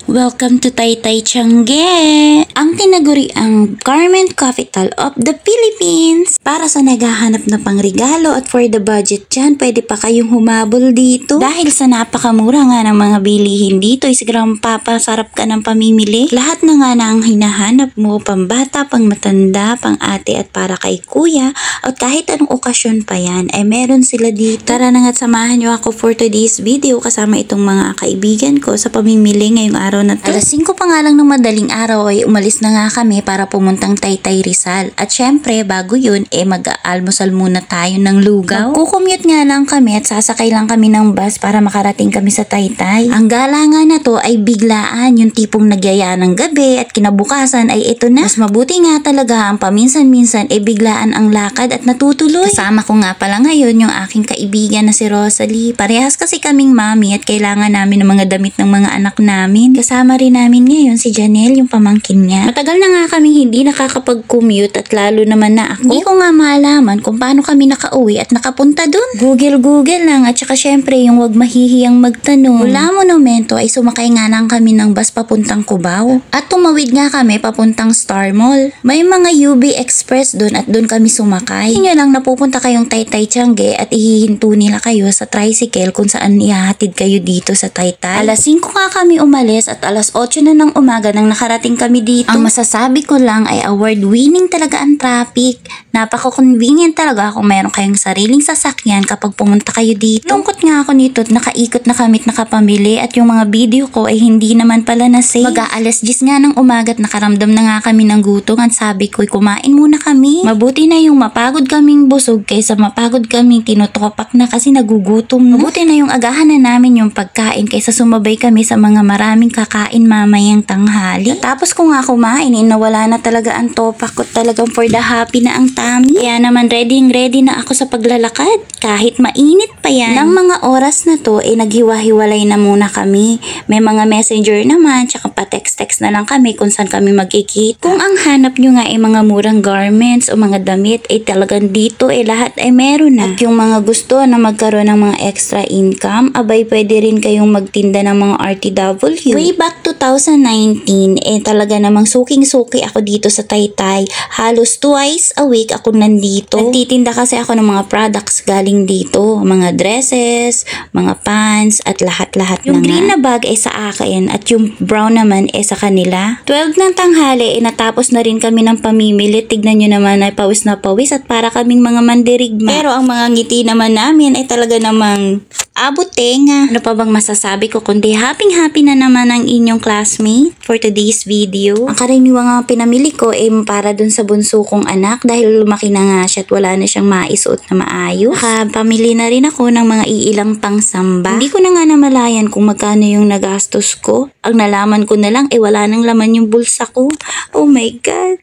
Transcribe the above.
Welcome to Taytay Tiangge, ang tinaguriang garment capital of the Philippines. Para sa naghahanap na pangregalo at for the budget dyan, pwede pa kayong humabol dito. Dahil sa napakamura nga ng mga bilihin dito, sigurang papasarap ka ng pamimili. Lahat na nga na ang hinahanap mo, pambata, pang matanda, pang ate at para kay kuya, at kahit anong okasyon pa yan, ay meron sila dito. Tara na nga't samahan nyo ako for today's video kasama itong mga kaibigan ko sa pamimili ngayong araw na to. Alas 5 pa nga lang ng madaling araw ay umalis na nga kami para pumuntang Taytay Rizal. At syempre bago yun mag-almusal muna tayo ng lugaw. Magkukommute nga lang kami at sasakay lang kami ng bus para makarating kami sa Taytay. Ang gala nga na to ay biglaan, yung tipong nagyaya ng gabi at kinabukasan ay ito na. Mas mabuti nga talaga ang paminsan-minsan ay biglaan ang lakad at natutuloy. Kasama ko nga pala ngayon yung aking kaibigan na si Rosalie. Parehas kasi kaming mami at kailangan namin ng mga damit ng mga anak namin. Kasama rin namin ngayon si Janelle, yung pamangkin niya. Matagal na nga kaming hindi nakakapag-commute at lalo naman na ako. Hindi ko nga malaman kung paano kami nakauwi at nakapunta dun. Google lang at saka syempre yung wag mahihiyang magtanong. Mula Monumento ay sumakay nga lang kami ng bus papuntang Cubao. At tumawid nga kami papuntang Star Mall. May mga UB Express dun at dun kami sumakay. Hindi nyo lang napupunta kayong Taytay Tiangge at ihihinto nila kayo sa tricycle kung saan ihahatid kayo dito sa Taytay. Alas 5 nga kami umalis at alas 8 na ng umaga nang nakarating kami dito. Ang masasabi ko lang ay award-winning talaga ang traffic. Napaka-convenient talaga kung meron kayong sariling sasakyan kapag pumunta kayo dito. Lungkot nga ako nito at nakaikot na kami at nakapamili at yung mga video ko ay hindi naman pala na-save. Mag-aalas 10 nga ng umaga at nakaramdam na nga kami ng gutom at sabi ko kumain muna kami. Mabuti na yung mapagod kaming busog kaysa mapagod kaming tinutopak na kasi nagugutom na. Mabuti na yung agahan na namin yung pagkain kaysa sumabay kami sa mga maraming kakain mamayang tanghali. Tapos ko nga kumain, nawala na talaga ang topak ko, talagang for the happy na ang tummy. Kaya naman ready na ako sa paglalakad. Kahit mainit pa yan. Nang mga oras na to, naghiwa-hiwalay na muna kami. May mga messenger naman, tsaka pa text-text na lang kami kung saan kami magkikita. Kung ang hanap nyo nga ay mga murang garments o mga damit, talagang dito lahat ay meron na. At yung mga gusto na magkaroon ng mga extra income, abay pwede rin kayong magtinda ng mga RTW. Way back 2019, talaga namang suking-suki ako dito sa Taytay. Halos twice a week ako nandito. Nagtitinda kasi ako ng mga products galing dito. Mga dresses, mga pants, at lahat-lahat na nga. Yung green na bag sa akin at yung brown naman sa kanila. 12 ng tanghali, natapos na rin kami ng pamimili. Tignan nyo naman ay pawis na pawis at para kaming mga mandirigma. Pero ang mga ngiti naman namin ay talaga namang abot tenga. Ano pa bang masasabi ko kundi happy na naman ang inyong classmate for today's video. Ang karaniwang nga pinamili ko para dun sa bunso kong anak dahil lumaki na nga siya at wala na siyang maisuot na maayos. Pamili na rin ako ng mga iilang pangsamba. Hindi ko na nga namalayan kung magkano yung nagastos ko. Ang nalaman ko na lang wala nang laman yung bulsa ko. Oh my God!